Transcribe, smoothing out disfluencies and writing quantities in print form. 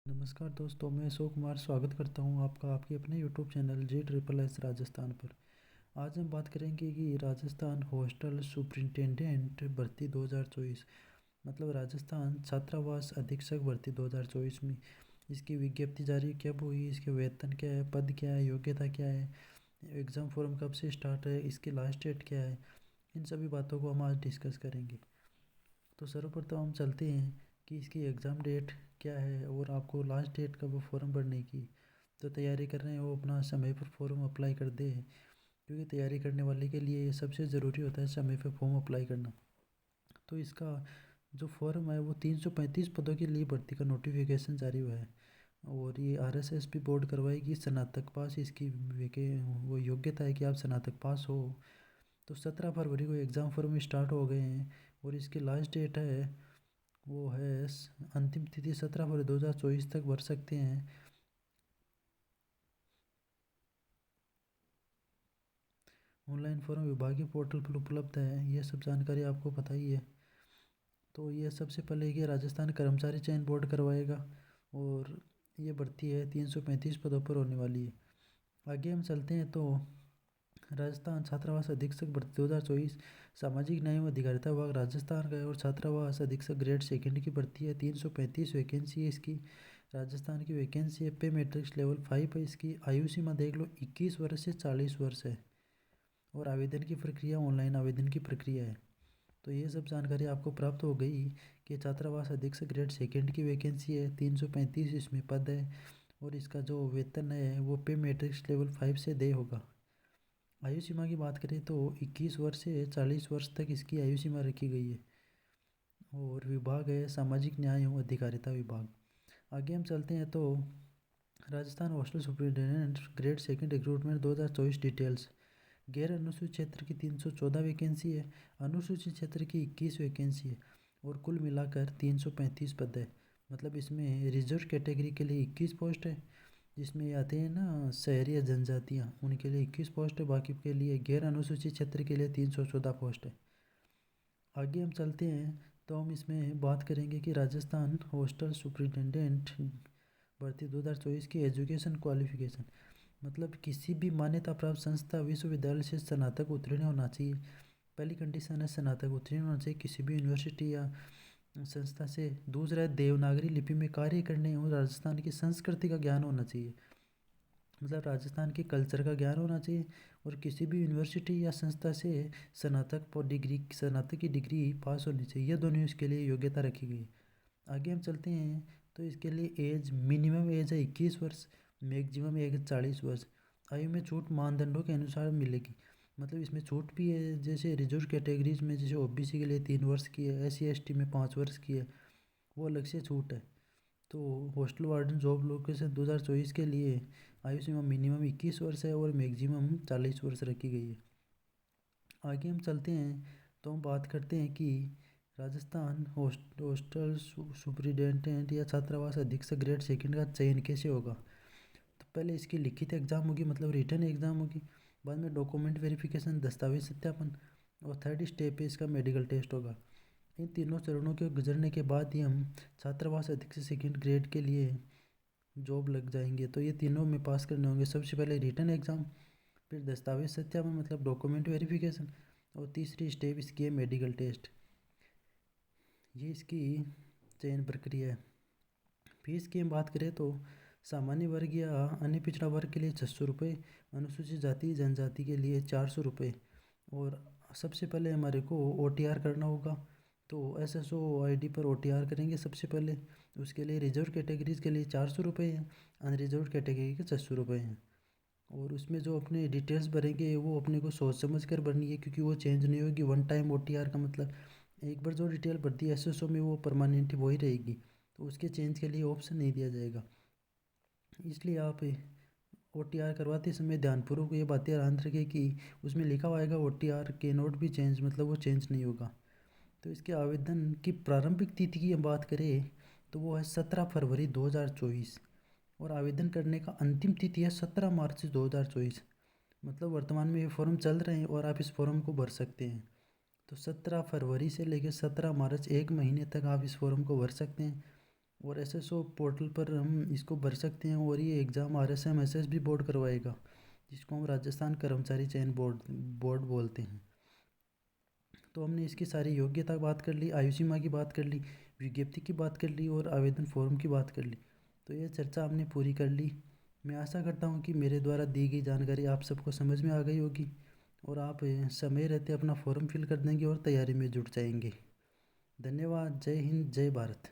नमस्कार दोस्तों, मैं अशोक कुमार स्वागत करता हूं आपका आपके अपने यूट्यूब चैनल JSSS राजस्थान पर। आज हम बात करेंगे कि राजस्थान हॉस्टल सुपरिटेंडेंट भर्ती 2024 मतलब राजस्थान छात्रावास अधीक्षक भर्ती 2024 में इसकी विज्ञप्ति जारी कब हुई, इसके वेतन क्या है, पद क्या है, योग्यता क्या है, एग्ज़ाम फॉर्म कब से स्टार्ट है, इसकी लास्ट डेट क्या है, इन सभी बातों को हम आज डिस्कस करेंगे। तो सर्वप्रथम हम चलते हैं कि इसकी एग्ज़ाम डेट क्या है और आपको लास्ट डेट कब फॉर्म भरने की। तो तैयारी कर रहे हैं वो अपना समय पर फॉर्म अप्लाई कर दे, क्योंकि तैयारी करने वाले के लिए ये सबसे ज़रूरी होता है समय पर फॉर्म अप्लाई करना। तो इसका जो फॉर्म है वो 335 पदों के लिए भर्ती का नोटिफिकेशन जारी हुआ है और ये RSSB बोर्ड करवाएगी स्नातक पास। इसकी वो योग्यता है कि आप स्नातक पास हो। तो 17 फरवरी को एग्ज़ाम फॉर्म स्टार्ट हो गए हैं और इसकी लास्ट डेट है वो है अंतिम तिथि 17 फरवरी 2024 तक भर सकते हैं। ऑनलाइन फॉर्म विभागीय पोर्टल पर उपलब्ध है, ये सब जानकारी आपको पता ही है। तो ये सबसे पहले कि राजस्थान कर्मचारी चयन बोर्ड करवाएगा और ये भर्ती है 335 पदों पर होने वाली है। आगे हम चलते हैं तो राजस्थान छात्रावास अधीक्षक भर्ती 2024 सामाजिक न्याय एवं अधिकारिता विभाग राजस्थान का है और छात्रावास अधीक्षक ग्रेड सेकंड की भर्ती है। 335 वैकेंसी है इसकी, राजस्थान की वैकेंसी है। पे मैट्रिक्स लेवल 5 है इसकी। आयु सीमा देख लो 21 वर्ष से 40 वर्ष है और आवेदन की प्रक्रिया ऑनलाइन आवेदन की प्रक्रिया है। तो ये सब जानकारी आपको प्राप्त हो गई कि छात्रावास अधीक्षक ग्रेड सेकंड की वैकेंसी है, 335 इसमें पद है और इसका जो वेतन है वो पे मैट्रिक्स लेवल 5 से दे होगा। आयु सीमा की बात करें तो 21 वर्ष से 40 वर्ष तक इसकी आयु सीमा रखी गई है और विभाग है सामाजिक न्याय एवं अधिकारिता विभाग। आगे हम चलते हैं तो Rajasthan hostel superintendent grade second recruitment 2024 details. गैर अनुसूचित क्षेत्र की 314 वैकेंसी है, अनुसूचित क्षेत्र की 21 वैकेंसी है और कुल मिलाकर 335 पद है। मतलब इसमें रिजर्व कैटेगरी के लिए 21 पोस्ट है, जिसमें आते हैं ना शहरी या जनजातियाँ, उनके लिए 21 पोस्ट है। बाकी के लिए गैर अनुसूचित क्षेत्र के लिए 314 पोस्ट है। आगे हम चलते हैं तो हम इसमें बात करेंगे कि राजस्थान हॉस्टल सुपरिटेंडेंट भर्ती 2024 की एजुकेशन क्वालिफिकेशन। मतलब किसी भी मान्यता प्राप्त संस्था विश्वविद्यालय से स्नातक उत्तीर्ण होना चाहिए। पहली कंडीशन है स्नातक उत्तीर्ण होना चाहिए किसी भी यूनिवर्सिटी या संस्था से। दूसरा है देवनागरी लिपि में कार्य करने और राजस्थान की संस्कृति का ज्ञान होना चाहिए, मतलब राजस्थान के कल्चर का ज्ञान होना चाहिए और किसी भी यूनिवर्सिटी या संस्था से स्नातक की डिग्री पास होनी चाहिए। ये दोनों इसके लिए योग्यता रखी गई है। आगे हम चलते हैं तो इसके लिए एज मिनिमम एज है 21 वर्ष, मैक्सिमम एज 40 वर्ष। आयु में छूट मानदंडों के अनुसार मिलेगी, मतलब इसमें छूट भी है। जैसे रिजर्व कैटेगरीज में जैसे OBC के लिए 3 वर्ष की है, SC ST में 5 वर्ष की है, वो अलग से छूट है। तो हॉस्टल वार्डन जॉब लोकेशन 2024 के लिए आयु सीमा मिनिमम 21 वर्ष है और मैक्सिमम 40 वर्ष रखी गई है। आगे हम चलते हैं तो हम बात करते हैं कि राजस्थान हॉस्टल सुपरिटेंडेंट या छात्रावास अधीक्षक ग्रेड सेकंड का चयन कैसे होगा। तो पहले इसकी लिखित एग्ज़ाम होगी, मतलब रिटर्न एग्ज़ाम होगी। बाद में डॉक्यूमेंट वेरिफिकेशन, दस्तावेज सत्यापन और थर्ड स्टेप पे इसका मेडिकल टेस्ट होगा। इन तीनों चरणों के गुजरने के बाद ही हम छात्रावास अधीक्षक सेकंड ग्रेड के लिए जॉब लग जाएंगे। तो ये तीनों में पास करने होंगे। सबसे पहले रिटर्न एग्ज़ाम, फिर दस्तावेज सत्यापन मतलब डॉक्यूमेंट वेरिफिकेशन और तीसरी स्टेप इसकी है मेडिकल टेस्ट। ये इसकी चयन प्रक्रिया है। फीस की हम बात करें तो सामान्य वर्ग या अन्य पिछड़ा वर्ग के लिए 600 रुपये, अनुसूचित जाति जनजाति के लिए 400 रुपये। और सबसे पहले हमारे को OTR करना होगा, तो SSO ID पर OTR करेंगे सबसे पहले। उसके लिए रिजर्व कैटेगरीज के लिए 400 रुपये हैं, अनरिजर्व कैटेगरी के 600 रुपये हैं। और उसमें जो अपने डिटेल्स भरेंगे वो अपने को सोच समझ कर भरनी है, क्योंकि वो चेंज नहीं होगी। वन टाइम OTR का मतलब एक बार जो डिटेल भरती है SSO में वो परमानेंट वही रहेगी, तो उसके चेंज के लिए ऑप्शन नहीं दिया जाएगा। इसलिए आप OTR करवाते समय ध्यानपूर्वक ये बातें ध्यान रखें कि उसमें लिखा हुआ आएगा OTR के नोट भी चेंज, मतलब वो चेंज नहीं होगा। तो इसके आवेदन की प्रारंभिक तिथि की हम बात करें तो वो है 17 फरवरी 2024 और आवेदन करने का अंतिम तिथि है 17 मार्च 2024। मतलब वर्तमान में ये फॉर्म चल रहे हैं और आप इस फॉर्म को भर सकते हैं। तो 17 फरवरी से लेकर 17 मार्च, 1 महीने तक आप इस फॉर्म को भर सकते हैं। और एसएसओ पोर्टल पर हम इसको भर सकते हैं। और ये एग्ज़ाम आरएसएम एसएसबी बोर्ड करवाएगा, जिसको हम राजस्थान कर्मचारी चयन बोर्ड बोर्ड बोलते हैं। तो हमने इसकी सारी योग्यता की बात कर ली, आयु सीमा की बात कर ली, विज्ञप्ति की बात कर ली और आवेदन फॉर्म की बात कर ली। तो ये चर्चा हमने पूरी कर ली। मैं आशा करता हूँ कि मेरे द्वारा दी गई जानकारी आप सबको समझ में आ गई होगी और आप समय रहते अपना फॉर्म फिल कर देंगे और तैयारी में जुट जाएंगे। धन्यवाद। जय हिंद, जय भारत।